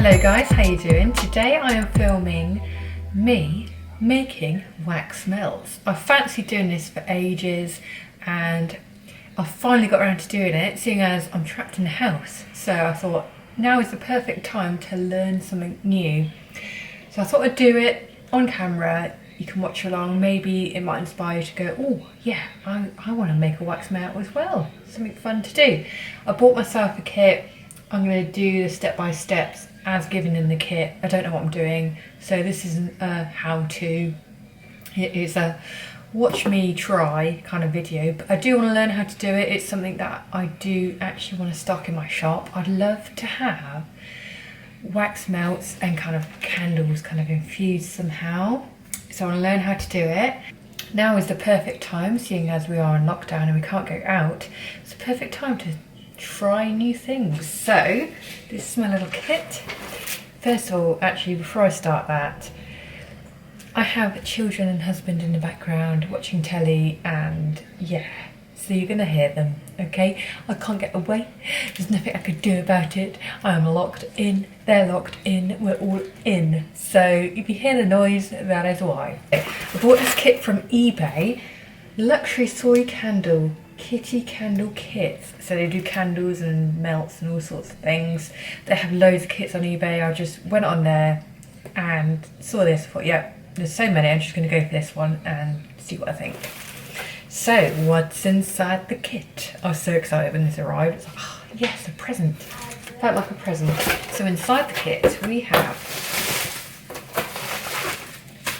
Hello guys, how you doing? Today I am filming me making wax melts. I've fancied doing this for ages and I've finally got around to doing it, seeing as I'm trapped in the house. So I thought now is the perfect time to learn something new. So I thought I'd do it on camera. You can watch along, maybe it might inspire you to go, oh yeah, I want to make a wax melt as well. Something fun to do. I bought myself a kit. I'm going to do the step-by-steps as given in the kit. I don't know what I'm doing, so this isn't a how-to. It is a watch me try kind of video, but I do want to learn how to do it. It's something that I do actually want to stock in my shop. I'd love to have wax melts and kind of candles kind of infused somehow. So I want to learn how to do it. Now is the perfect time, seeing as we are in lockdown and we can't go out. It's the perfect time to try new things. So this is my little kit. First of all, actually before I start that, I have children and husband in the background watching telly, and yeah, so you're gonna hear them, okay? I can't get away, there's nothing I could do about it. I am locked in, they're locked in, we're all in. So if you hear the noise, that is why. I bought this kit from eBay, luxury soy candle kitty candle kits. So they do candles and melts and all sorts of things. They have loads of kits on eBay. I just went on there and saw this, thought, yeah, there's so many, I'm just going to go for this one and see what I think. So what's inside the kit? I was so excited when this arrived. It's like, oh yes, a present. Felt like a present. So inside the kit we have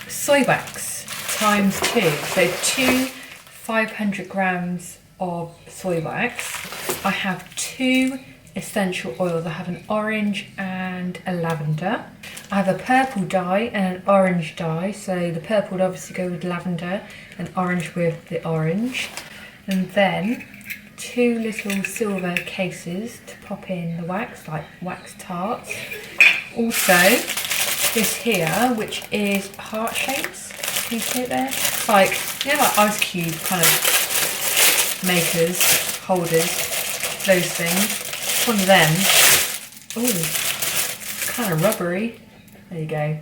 soy wax times 2. So 2 500 grams of soy wax. I have 2 essential oils. I have an orange and a lavender. I have a purple dye and an orange dye. So the purple would obviously go with lavender and orange with the orange. And then 2 little silver cases to pop in the wax, like wax tarts. Also this here, which is heart shapes. Can you see it there? Like, you know, like ice cube kind of makers, holders, those things. It's one of them. Ooh, kind of rubbery. There you go.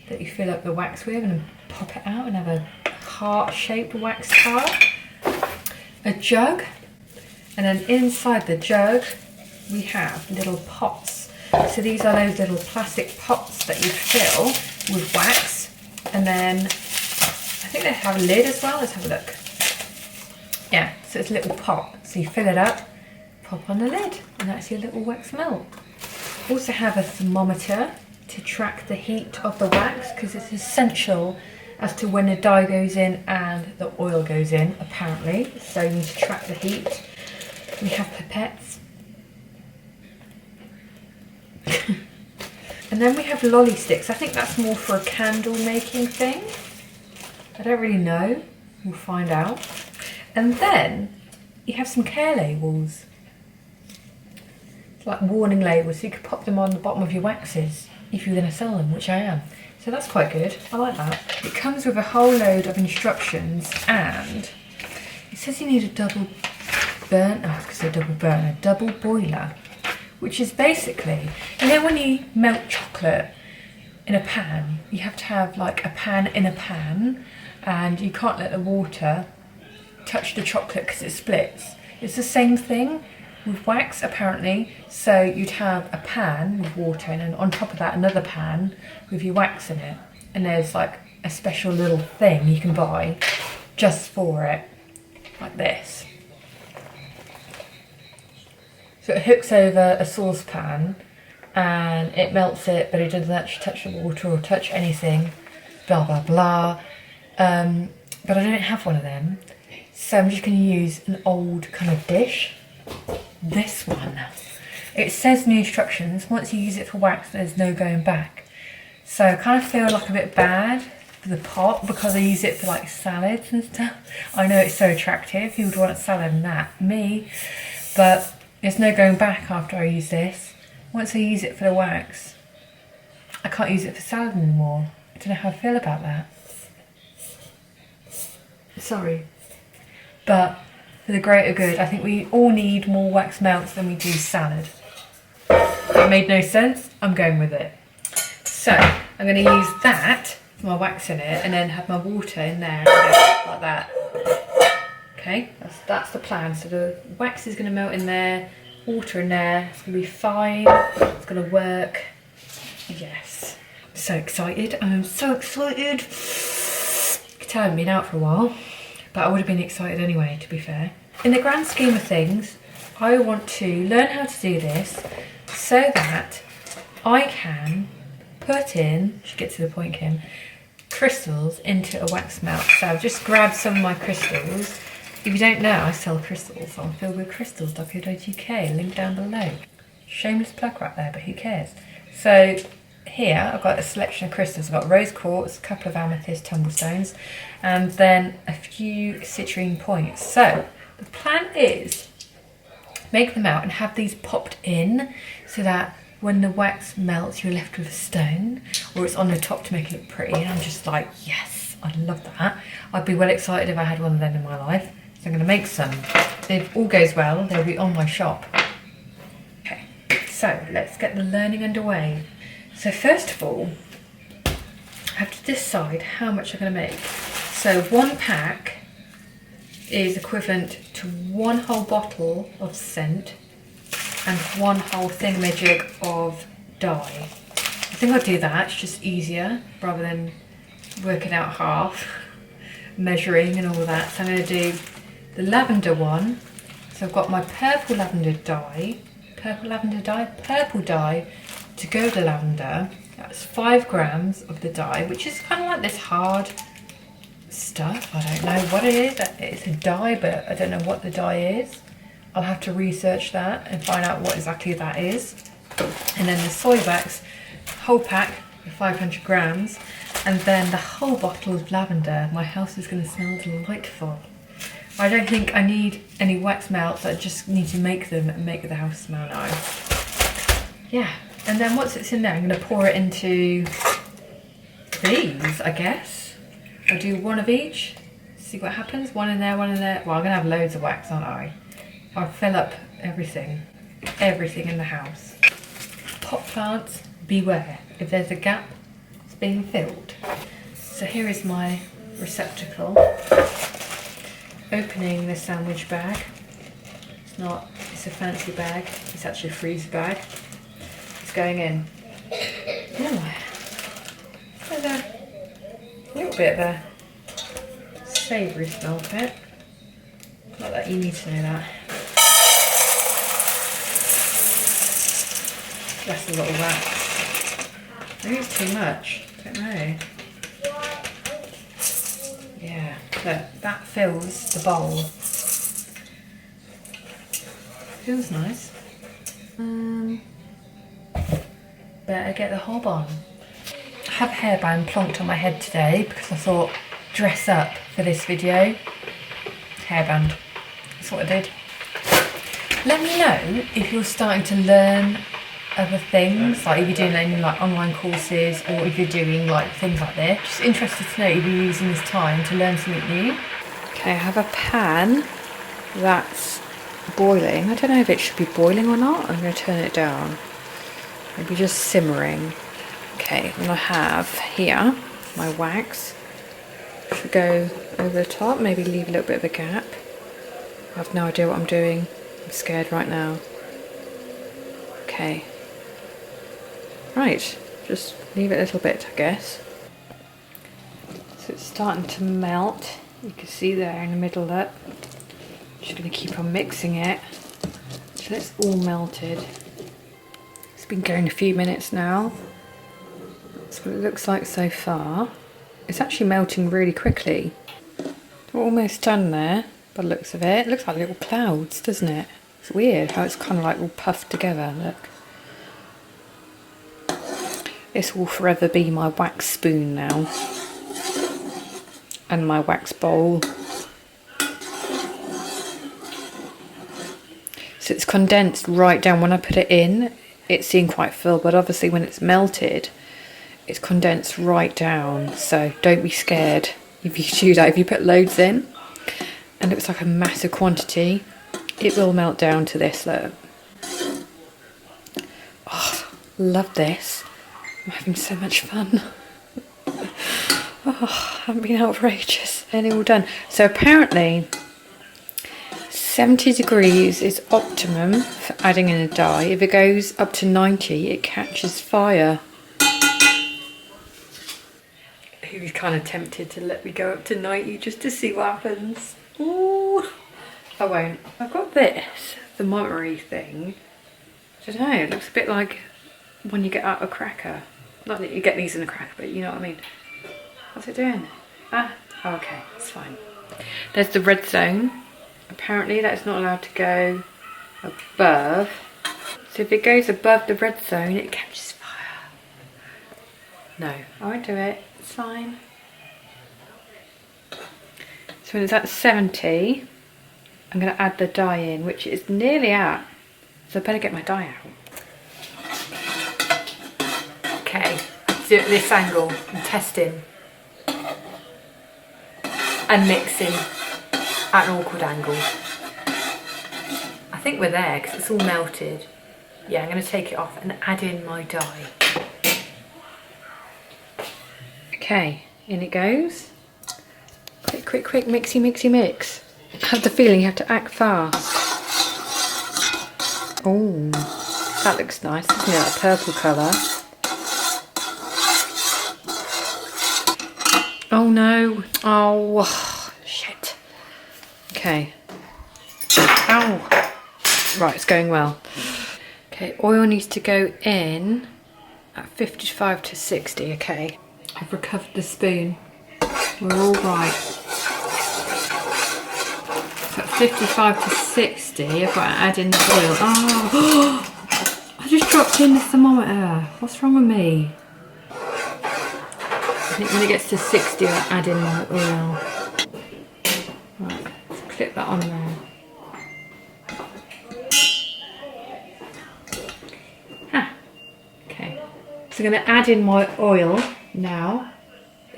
That you fill up the wax with and pop it out and have a heart-shaped wax tart. A jug, and then inside the jug we have little pots. So these are those little plastic pots that you fill with wax, and then I think they have a lid as well. Let's have a look. Yeah, so it's a little pot. So you fill it up, pop on the lid, and that's your little wax melt. Also have a thermometer to track the heat of the wax, because it's essential as to when the dye goes in and the oil goes in, apparently. So you need to track the heat. We have pipettes. And then we have lolly sticks. I think that's more for a candle making thing. I don't really know. We'll find out. And then you have some care labels. It's like warning labels, so you could pop them on the bottom of your waxes if you're going to sell them, which I am. So that's quite good. I like that. It comes with a whole load of instructions, and it says you need a double boiler, which is basically, you know, when you melt chocolate in a pan, you have to have like a pan in a pan, and you can't let the water touch the chocolate because it splits. It's the same thing with wax, apparently. So you'd have a pan with water in, and on top of that another pan with your wax in it, and there's like a special little thing you can buy just for it, like this. So it hooks over a saucepan and it melts it, but it doesn't actually touch the water or touch anything, blah blah blah. But I don't have one of them, so I'm just going to use an old kind of dish. This one. It says in the instructions, once you use it for wax, there's no going back. So I kind of feel like a bit bad for the pot, because I use it for like salads and stuff. I know it's so attractive, who would want a salad in that? Me. But there's no going back after I use this. Once I use it for the wax, I can't use it for salad anymore. I don't know how I feel about that. Sorry. But for the greater good, I think we all need more wax melts than we do salad. It made no sense, I'm going with it. So I'm going to use that for my wax in it and then have my water in there like that. Okay, that's the plan. So the wax is going to melt in there, water in there, it's going to be fine, it's going to work. Yes, so excited, I'm so excited. You can tell I haven't been out for a while, but I would have been excited anyway, to be fair. In the grand scheme of things, I want to learn how to do this so that I can put in, should get to the point, Kim, crystals into a wax melt. So I've just grabbed some of my crystals. If you don't know, I sell crystals on fillwithcrystals.co.uk, link down below. Shameless plug right there, but who cares? So here I've got a selection of crystals. I've got rose quartz, a couple of amethyst tumblestones, and then a few citrine points. So the plan is make them out and have these popped in so that when the wax melts you're left with a stone, or it's on the top to make it look pretty. And I'm just like, yes, I'd love that. I'd be well excited if I had one of them in my life. So I'm going to make some. If all goes well, they'll be on my shop. Okay, so let's get the learning underway. So first of all, I have to decide how much I'm going to make. So one pack is equivalent to one whole bottle of scent and one whole thingamajig of dye. I think I'll do that, it's just easier rather than working out half, measuring and all that. So I'm going to do the lavender one. So I've got my purple dye to go to lavender. That's 5 grams of the dye, which is kind of like this hard stuff. I don't know what it is. It's a dye, but I don't know what the dye is. I'll have to research that and find out what exactly that is. And then the soy wax, whole pack, 500 grams, and then the whole bottle of lavender. My house is going to smell delightful. I don't think I need any wax melts. I just need to make them and make the house smell nice. Yeah, and then once it's in there, I'm going to pour it into these, I guess. I'll do one of each, see what happens. One in there, one in there. Well, I'm going to have loads of wax, aren't I? I'll fill up everything in the house. Pot plants, beware. If there's a gap, it's being filled. So here is my receptacle. Opening the sandwich bag. It's a fancy bag. It's actually a freezer bag. It's going in. Oh, there's a little bit of a savoury smell to it. Not that you need to know that. That's a lot of wax. Maybe it's too much. I don't know. Yeah, look, that fills the bowl. Feels nice. Better get the hob on. I have a hairband plonked on my head today because I thought dress up for this video. Hairband. That's what I did. Let me know if you're starting to learn other things, like if you're doing any like online courses or if you're doing like things like this. Just interested to know if you're using this time to learn something new. Okay, I have a pan that's boiling. I don't know if it should be boiling or not. I'm going to turn it down. Maybe just simmering. Okay, and I have here my wax. Should go over the top, maybe leave a little bit of a gap. I have no idea what I'm doing. I'm scared right now. Okay. Right, just leave it a little bit, I guess. So it's starting to melt. You can see there in the middle that. Just going to keep on mixing it till it's all melted. It's been going a few minutes now. That's what it looks like so far. It's actually melting really quickly. We're almost done there by the looks of it. It looks like little clouds, doesn't it? It's weird how it's kind of like all puffed together, look. This will forever be my wax spoon now. And my wax bowl. So it's condensed right down. When I put it in, it seemed quite full, but obviously when it's melted, it's condensed right down. So don't be scared if you do that. If you put loads in and it looks like a massive quantity, it will melt down to this, look. Oh, Love this. I'm having so much fun. Oh, I haven't been out for ages. And all done. So apparently 70 degrees is optimum for adding in a dye. If it goes up to 90, it catches fire. He was kind of tempted to let me go up to 90 just to see what happens. Ooh. I won't. I've got this thermometer thing. I don't know, it looks a bit like when you get out a cracker. Not that you get these in a cracker, but you know what I mean. What's it doing? Ah, oh, okay, it's fine. There's the red zone. Apparently that's not allowed to go above. So if it goes above the red zone, it catches fire. No, I won't do it. It's fine. So when it's at 70, I'm going to add the dye in, which is nearly at. So I better get my dye out. Okay, let's do it at this angle. I'm testing. And mixing at an awkward angle. I think we're there because it's all melted. Yeah, I'm going to take it off and add in my dye. Okay, in it goes. Quick, quick, quick, mixy, mixy, mix. I have the feeling you have to act fast. Oh, that looks nice, isn't it? That purple colour. Oh no. Oh, shit. Okay. Ow. Right, it's going well. Okay, oil needs to go in at 55 to 60, okay. I've recovered the spoon. We're all right. So at 55 to 60, I've got to add in the oil. Oh, I just dropped in the thermometer. What's wrong with me? I think when it gets to 60, I'll add in my oil. Right, let's clip that on there. Ah, okay. So I'm going to add in my oil now,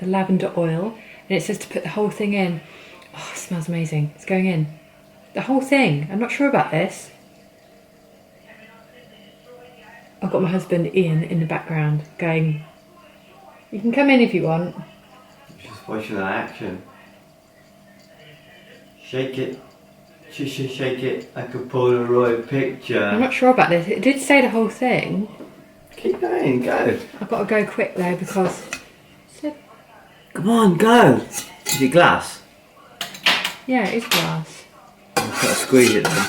the lavender oil, and it says to put the whole thing in. Oh, it smells amazing. It's going in. The whole thing. I'm not sure about this. I've got my husband Ian in the background going, you can come in if you want. Just watching that action. Shake it. Shake it like a Polaroid picture. I'm not sure about this. It did say the whole thing. Keep going, go. I've got to go quick though because... Come on, go. Is it glass? Yeah, it is glass. I've got to squeeze it then.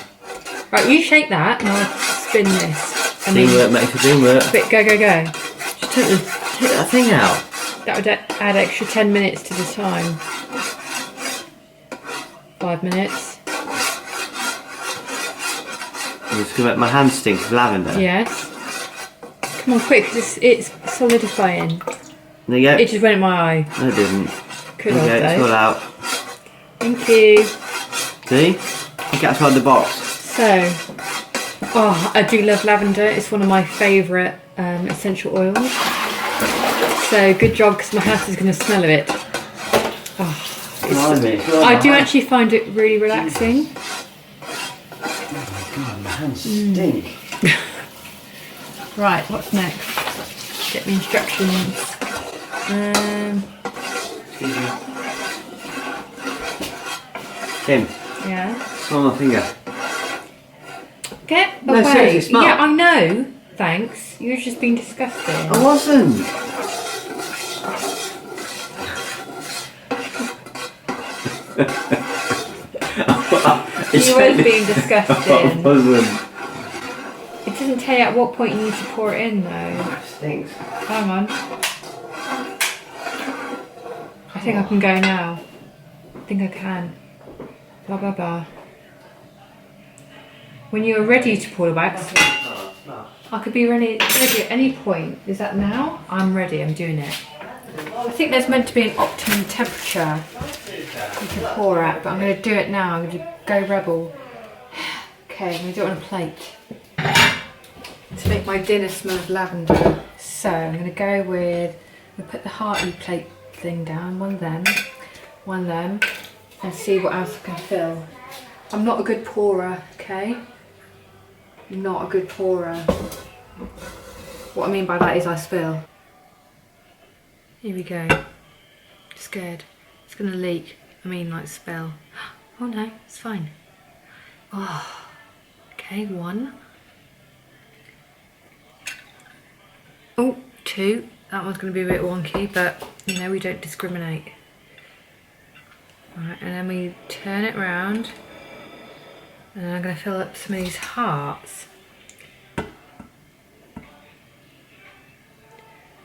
Right, you shake that and I'll spin this. Teamwork makes a dream work. Quick, go, go, go. Just take that thing out. That would add extra 10 minutes to the time. 5 minutes. I'm just going to make my hands stink of lavender. Yes. Come on, quick, because it's solidifying. There you go. It just went in my eye. No, it didn't. Could there you go, it's all out. Thank you. See? You get outside the box. So, oh, I do love lavender. It's one of my favourite essential oils. So good job because my house is going to smell of it. Oh, I do actually find it really relaxing. Oh my god, my hands stink. Right, what's next? Get the instructions. Kim. Yeah. Smell my finger. Get No, away. seriously, smell. Yeah, I know. Thanks. You're just being disgusting. I wasn't. You were being disgusting. I wasn't. It doesn't tell you at what point you need to pour it in though. It stinks. Hang on. I think I can go now. I think I can. Blah blah blah. When you are ready to pour the wax, I could be ready at any point. Is that now? I'm ready, I'm doing it. I think there's meant to be an optimum temperature you can pour at, but I'm going to do it now. I'm going to go rebel. Okay, I'm going to do it on a plate to make my dinner smell of lavender. So I'm going to go with, I'm going to put the hearty plate thing down, one of them, and see what else I can fill. I'm not a good pourer, okay? I'm not a good pourer. What I mean by that is I spill. Here we go. Scared. It's gonna leak. I mean like spill. Oh no, it's fine. Oh, okay, 1. Oh, 2. That one's gonna be a bit wonky, but you know, we don't discriminate. Alright, and then we turn it round. And then I'm gonna fill up some of these hearts.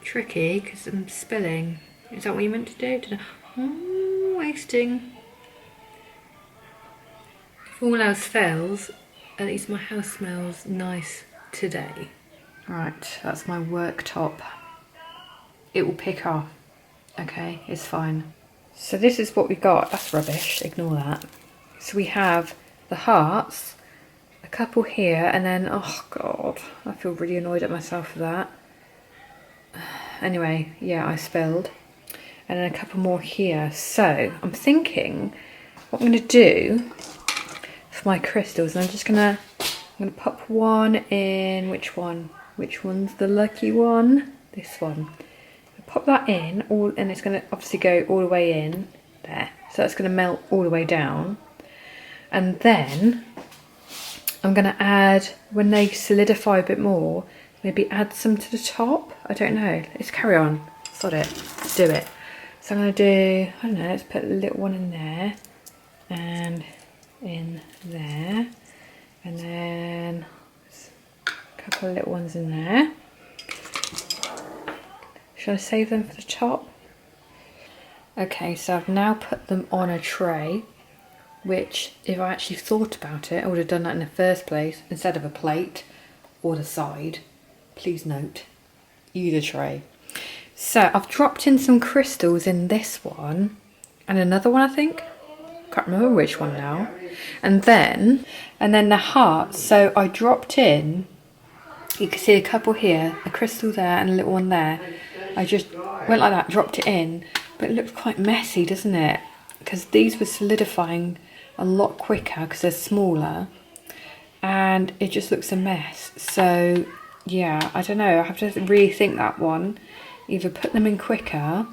Tricky because I'm spilling. Is that what you meant to do? Oh, wasting. If all else fails, at least my house smells nice today. Right, that's my worktop. It will pick off. Okay, it's fine. So this is what we got. That's rubbish, ignore that. So we have the hearts, a couple here, and then, oh god, I feel really annoyed at myself for that. Anyway, yeah, I spilled. And then a couple more here. So I'm thinking what I'm going to do for my crystals, and I'm going to pop one in. Which one? Which one's the lucky one? This one. I'll pop that in, and it's going to obviously go all the way in there. So that's going to melt all the way down. And then I'm going to add, when they solidify a bit more, maybe add some to the top. I don't know. Let's carry on. Sod it. Let's do it. So I'm going to do, I don't know, let's put a little one in there. And in there. And then a couple of little ones in there. Should I save them for the top? Okay, so I've now put them on a tray. Which, if I actually thought about it, I would have done that in the first place instead of a plate or the side. Please note, either tray. So I've dropped in some crystals in this one and another one, I think. Can't remember which one now. And then the hearts. So I dropped in, you can see a couple here, a crystal there and a little one there. I just went like that, dropped it in, but it looks quite messy, doesn't it? Because these were solidifying a lot quicker because they're smaller, and it just looks a mess. So yeah, I don't know, I have to rethink that one. Either put them in quicker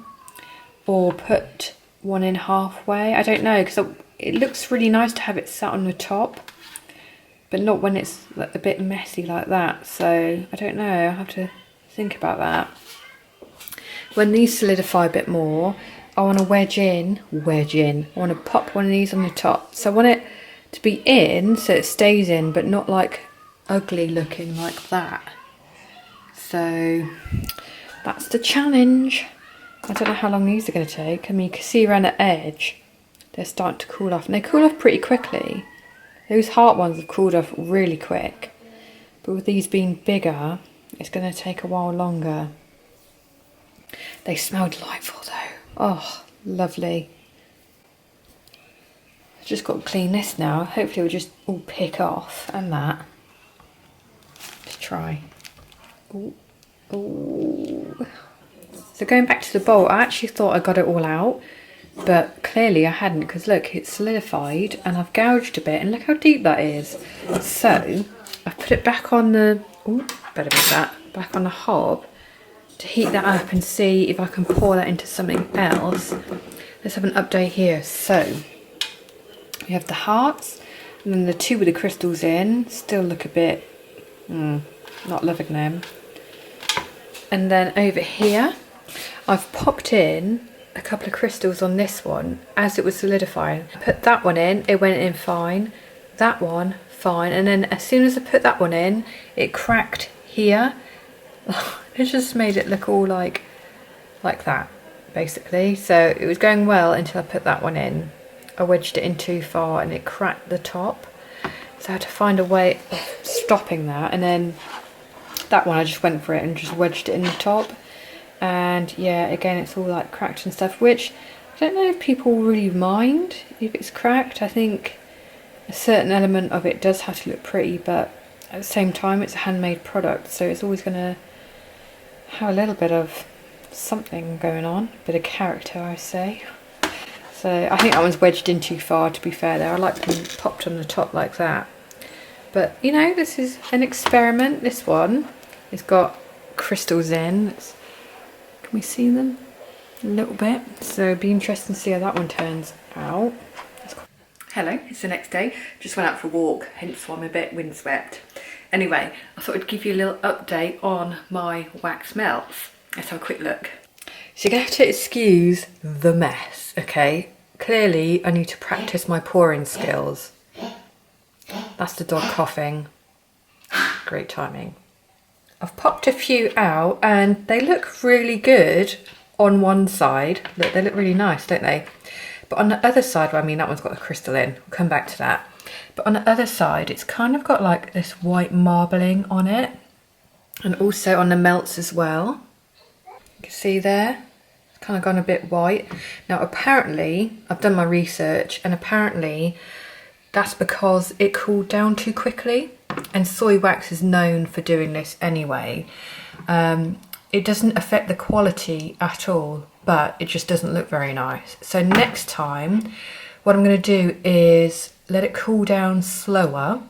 or put one in halfway. I don't know, because it looks really nice to have it sat on the top, but not when it's a bit messy like that. So I don't know, I have to think about that. When these solidify a bit more, I want to wedge in. I want to pop one of these on the top. So I want it to be in so it stays in, but not like ugly looking like that. So that's the challenge. I don't know how long these are going to take. I mean, you can see around the edge, they're starting to cool off. And they cool off pretty quickly. Those heart ones have cooled off really quick. But with these being bigger, it's going to take a while longer. They smell delightful though. Oh, lovely. I've just got to clean this now. Hopefully it'll just all pick off, and that. Let's try. Ooh. Ooh. So going back to the bowl, I actually thought I got it all out, but clearly I hadn't, because look, it's solidified and I've gouged a bit, and look how deep that is. So I've put it back on the, ooh, better be that, back on the hob, to heat that up and see if I can pour that into something else. Let's have an update here. So we have the hearts, and then the two with the crystals in still look a bit not loving them. And then over here I've popped in a couple of crystals on this one as it was solidifying. I put that one in, it went in fine, that one fine, and then as soon as I put that one in, it cracked here. It just made it look all like that, basically. So it was going well until I put that one in. I wedged it in too far and it cracked the top. So I had to find a way of stopping that. And then that one, I just went for it and just wedged it in the top. And yeah, again, it's all like cracked and stuff, which I don't know if people really mind if it's cracked. I think a certain element of it does have to look pretty, but at the same time, it's a handmade product. So it's always going to have a little bit of something going on, a bit of character, I say. So I think that one's wedged in too far, to be fair there. I like them popped on the top like that. But you know, this is an experiment. This one has got crystals in. Can we see them a little bit? So it'd be interesting to see how that one turns out. Hello, it's the next day. Just went out for a walk, hence why I'm a bit windswept. Anyway, I thought I'd give you a little update on my wax melts. Let's have a quick look. So you're going to have to excuse the mess, okay? Clearly, I need to practice my pouring skills. That's the dog coughing. Great timing. I've popped a few out and they look really good on one side. Look, they look really nice, don't they? But on the other side, well, I mean, that one's got a crystal in. We'll come back to that. But on the other side, it's kind of got like this white marbling on it. And also on the melts as well. You can see there, it's kind of gone a bit white. Now, apparently, I've done my research, and apparently that's because it cooled down too quickly. And soy wax is known for doing this anyway. It doesn't affect the quality at all, but it just doesn't look very nice. So next time, what I'm going to do is let it cool down slower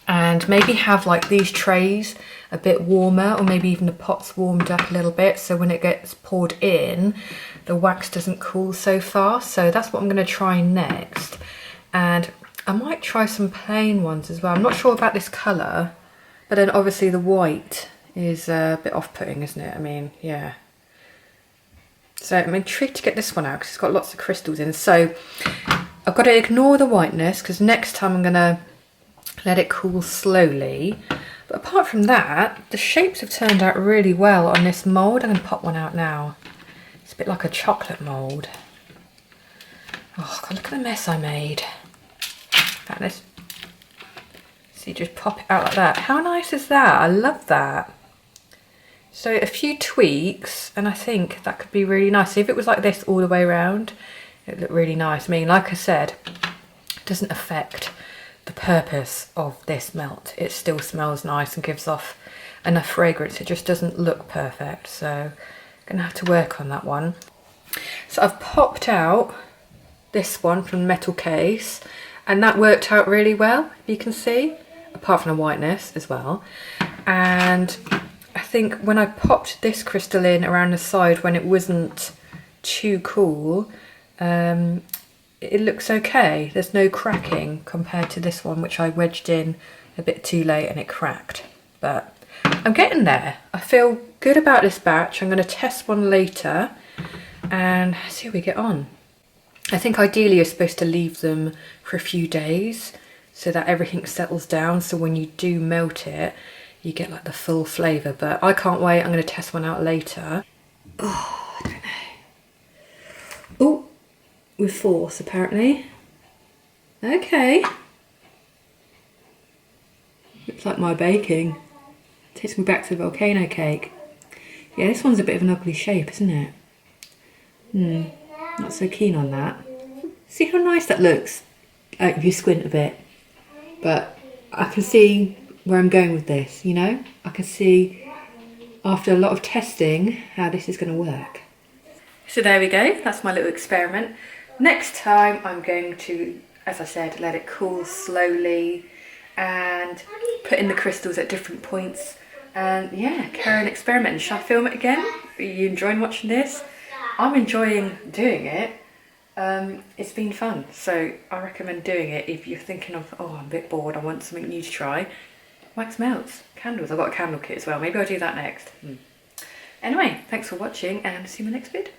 and maybe have like these trays a bit warmer, or maybe even the pots warmed up a little bit, so when it gets poured in, the wax doesn't cool so fast. So that's what I'm going to try next. And I might try some plain ones as well. I'm not sure about this colour, but then obviously the white is a bit off-putting, isn't it? I mean, yeah. So I'm intrigued to get this one out because it's got lots of crystals in. So I've got to ignore the whiteness because next time I'm going to let it cool slowly. But apart from that, the shapes have turned out really well on this mould. I'm going to pop one out now. It's a bit like a chocolate mould. Oh, God, look at the mess I made. Like this. So you just pop it out like that. How nice is that? I love that. So a few tweaks and I think that could be really nice. See, if it was like this all the way around, it would look really nice. I mean, like I said, it doesn't affect the purpose of this melt. It still smells nice and gives off enough fragrance. It just doesn't look perfect. So I'm going to have to work on that one. So I've popped out this one from the metal case and that worked out really well, you can see, apart from the whiteness as well. And I think when I popped this crystal in around the side when it wasn't too cool, it looks okay. There's no cracking compared to this one, which I wedged in a bit too late and it cracked. But I'm getting there. I feel good about this batch. I'm going to test one later and see how we get on. I think ideally you're supposed to leave them for a few days so that everything settles down. So when you do melt it, you get like the full flavour. But I can't wait. I'm going to test one out later. Oh, I don't know. Oh, with force apparently. Okay. Looks like my baking. Takes me back to the volcano cake. Yeah, this one's a bit of an ugly shape, isn't it? Not so keen on that. See how nice that looks if you squint a bit. But I can see where I'm going with this, you know? I can see after a lot of testing how this is going to work. So there we go. That's my little experiment. Next time I'm going to, as I said, let it cool slowly and put in the crystals at different points. And yeah, carry on experimenting. Shall I film it again? Are you enjoying watching this? I'm enjoying doing it. It's been fun, so I recommend doing it if you're thinking of, oh, I'm a bit bored, I want something new to try. Wax melts, candles. I've got a candle kit as well. Maybe I'll do that next. Anyway, thanks for watching and see you in my next vid.